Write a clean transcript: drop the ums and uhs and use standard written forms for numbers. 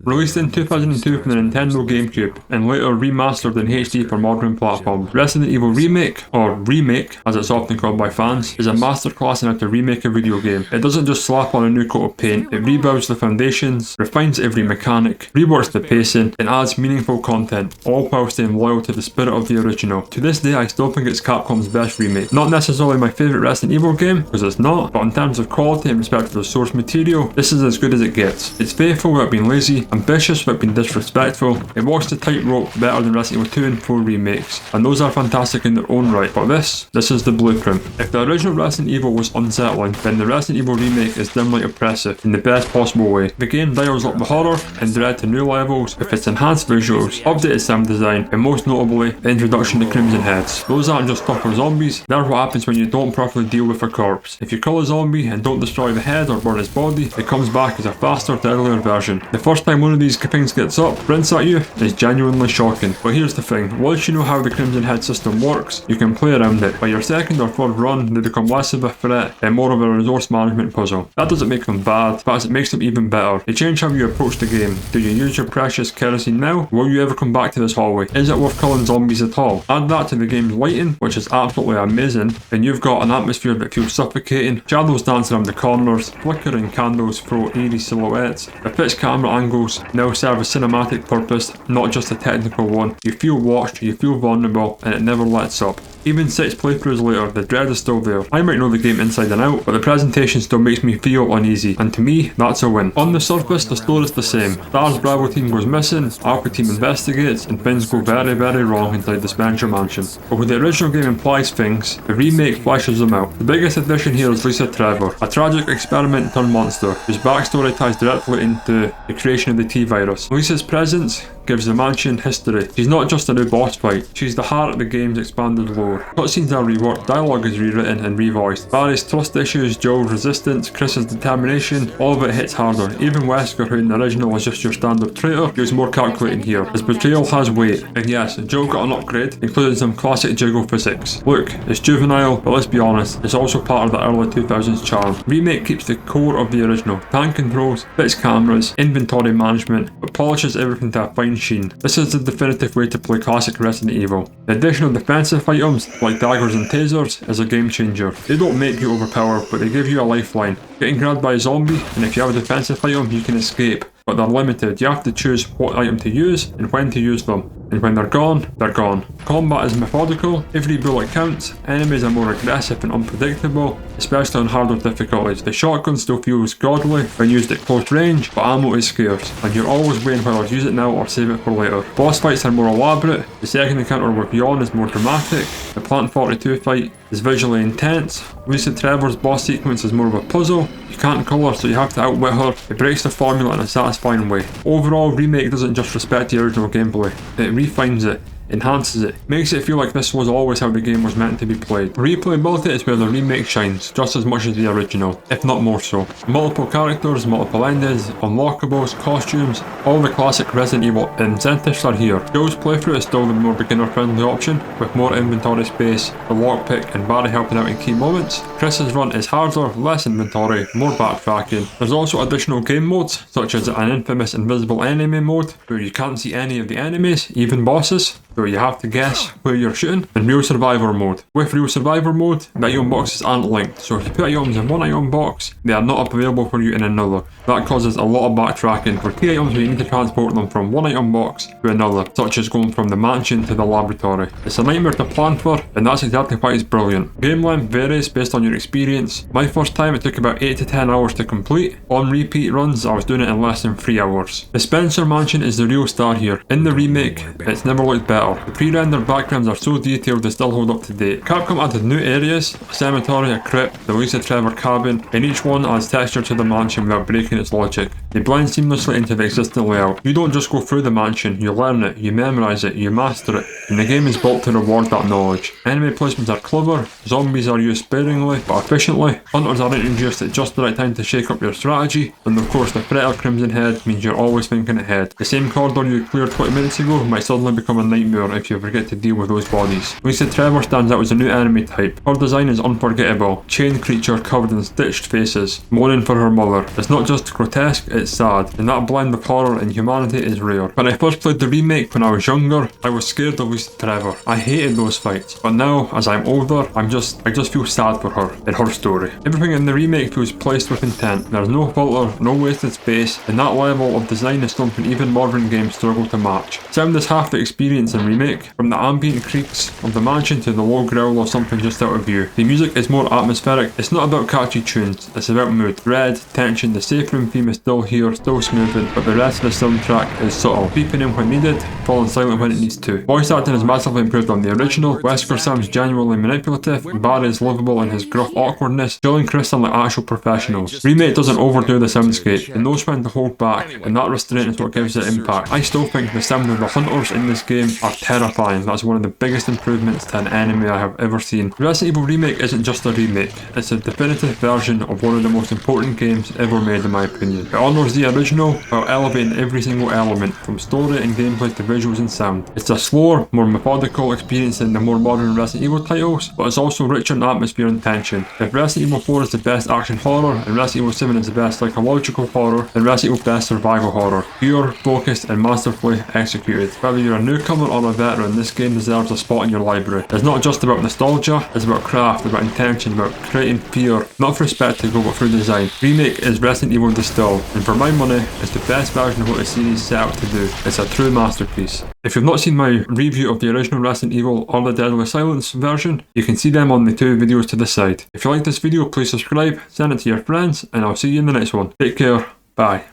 Released in 2002 for the Nintendo GameCube, and later remastered in HD for modern platforms, Resident Evil Remake, or Remake as it's often called by fans, is a masterclass in how to remake a video game. It doesn't just slap on a new coat of paint, it rebuilds the foundations, refines every mechanic, reworks the pacing, and adds meaningful content, all while staying loyal to the spirit of the original. To this day, I still think it's Capcom's best remake. Not necessarily my favourite Resident Evil game, because it's not, but in terms of quality and respect for the source material, this is as good as it gets. It's faithful without being lazy, ambitious without being disrespectful, it walks the tightrope better than Resident Evil 2 and 4 remakes, and those are fantastic in their own right, but this is the blueprint. If the original Resident Evil was unsettling, then the Resident Evil remake is dimly oppressive in the best possible way. The game dials up the horror and dread to new levels with its enhanced visuals, updated sound design, and most notably, the introduction to Crimson Heads. Those aren't just tougher zombies, they're what happens when you don't properly deal with a corpse. If you kill a zombie and don't destroy the head or burn its body, it comes back as a faster, deadlier version. The first time one of these things gets up, sprints at you, is genuinely shocking. But here's the thing, once you know how the Crimson Head system works, you can play around it. By your second or third run, they become less of a threat and more of a resource management puzzle. That doesn't make them bad, but it makes them even better. They change how you approach the game. Do you use your precious kerosene now? Will you ever come back to this hallway? Is it worth killing zombies at all? Add that to the game's lighting, which is absolutely amazing, and you've got an atmosphere that feels suffocating. Shadows dance around the corners, flickering candles throw eerie silhouettes. The fixed camera angles now serve a cinematic purpose, not just a technical one. You feel watched, you feel vulnerable, and it never lets up. Even 6 playthroughs later, the dread is still there. I might know the game inside and out, but the presentation still makes me feel uneasy, and to me, that's a win. On the surface, the story is the same. Star's Bravo team goes missing, Alpha team investigates, and things go very, very wrong inside the Spencer mansion. But where the original game implies things, the remake fleshes them out. The biggest addition here is Lisa Trevor, a tragic experiment turned monster, whose backstory ties directly into the creation of the T-virus. Lisa's presence gives the mansion history. She's not just a new boss fight, she's the heart of the game's expanded lore. Cutscenes are reworked, dialogue is rewritten and revoiced. Barry's trust issues, Joel's resistance, Chris's determination, all of it hits harder. Even Wesker, who in the original was just your standard traitor, feels more calculating here. His betrayal has weight. And yes, Joel got an upgrade, including some classic jiggle physics. Look, it's juvenile, but let's be honest, it's also part of the early 2000s charm. Remake keeps the core of the original. Tank controls, fixed cameras, inventory management, but polishes everything to a fine sheen. This is the definitive way to play classic Resident Evil. The addition of defensive items, like daggers and tasers, is a game changer. They don't make you overpowered, but they give you a lifeline. Getting grabbed by a zombie, and if you have a defensive item, you can escape. But they're limited. You have to choose what item to use and when to use them. And when they're gone, they're gone. Combat is methodical, every bullet counts, enemies are more aggressive and unpredictable, especially on harder difficulties. The shotgun still feels godly when used at close range, but ammo is scarce, and you're always weighing whether to use it now or save it for later. Boss fights are more elaborate, the second encounter with Yawn is more dramatic, the Plant 42 fight is visually intense, Lisa Trevor's boss sequence is more of a puzzle, you can't kill her so you have to outwit her, it breaks the formula in a satisfying way. Overall, Remake doesn't just respect the original gameplay, it refines it, enhances it, makes it feel like this was always how the game was meant to be played. Replayability is where the remake shines, just as much as the original, if not more so. Multiple characters, multiple endings, unlockables, costumes, all the classic Resident Evil incentives are here. Joel's playthrough is still the more beginner friendly option, with more inventory space, the lockpick and Barry helping out in key moments. Chris's run is harder, less inventory, more backtracking. There's also additional game modes, such as an infamous invisible enemy mode, where you can't see any of the enemies, even bosses, so you have to guess where you're shooting, and Real Survivor mode. With Real Survivor mode, the item boxes aren't linked, so if you put items in one item box, they are not available for you in another. That causes a lot of backtracking for key items where you need to transport them from one item box to another, such as going from the mansion to the laboratory. It's a nightmare to plan for, and that's exactly why it's brilliant. Game length varies based on your experience. My first time it took about 8 to 10 hours to complete. On repeat runs, I was doing it in less than 3 hours. The Spencer mansion is the real star here. In the remake, it's never looked better. The pre-rendered backgrounds are so detailed they still hold up to date. Capcom added new areas, a cemetery, a crypt, the Lisa Trevor cabin, and each one adds texture to the mansion without breaking its logic. They blend seamlessly into the existing layout. You don't just go through the mansion, you learn it, you memorise it, you master it, and the game is built to reward that knowledge. Enemy placements are clever, zombies are used sparingly but efficiently, hunters are introduced at just the right time to shake up your strategy, and of course the threat of Crimson Head means you're always thinking ahead. The same corridor you cleared 20 minutes ago might suddenly become a nightmare nightmare if you forget to deal with those bodies. Lisa Trevor stands out as a new enemy type. Her design is unforgettable. Chain creature covered in stitched faces, mourning for her mother. It's not just grotesque, it's sad, and that blend of horror and humanity is rare. When I first played the remake when I was younger, I was scared of Lisa Trevor. I hated those fights, but now, as I'm older, I just feel sad for her and her story. Everything in the remake feels placed with intent. There's no filter, no wasted space, and that level of design is something even modern games struggle to match. Sound is half the experience in Remake, from the ambient creaks of the mansion to the low growl of something just out of view. The music is more atmospheric. It's not about catchy tunes, it's about mood. Dread, tension, the safe room theme is still here, still smoothing, but the rest of the soundtrack is subtle, peeping in when needed, falling silent when it needs to. Voice acting is massively improved on the original. Wesker sounds genuinely manipulative, Barry is lovable in his gruff awkwardness, Jill and Chris sound like actual professionals. Remake doesn't overdo the soundscape, it knows when to hold back, and that restraint is what gives it impact. I still think the sound of the hunters in this game are terrifying. That's one of the biggest improvements to an enemy I have ever seen. Resident Evil Remake isn't just a remake, it's a definitive version of one of the most important games ever made in my opinion. It honours the original while elevating every single element, from story and gameplay to visuals and sound. It's a slower, more methodical experience than the more modern Resident Evil titles, but it's also richer in atmosphere and tension. If Resident Evil 4 is the best action horror, and Resident Evil 7 is the best psychological horror, then Resident Evil best survival horror. Pure, focused, and masterfully executed. Whether you're a newcomer or a veteran, this game deserves a spot in your library. It's not just about nostalgia, it's about craft, about intention, about creating fear, not through spectacle but through design. Remake is Resident Evil distilled, and for my money, it's the best version of what the series set out to do. It's a true masterpiece. If you've not seen my review of the original Resident Evil or the Deadly Silence version, you can see them on the two videos to the side. If you like this video, please subscribe, send it to your friends, and I'll see you in the next one. Take care, bye.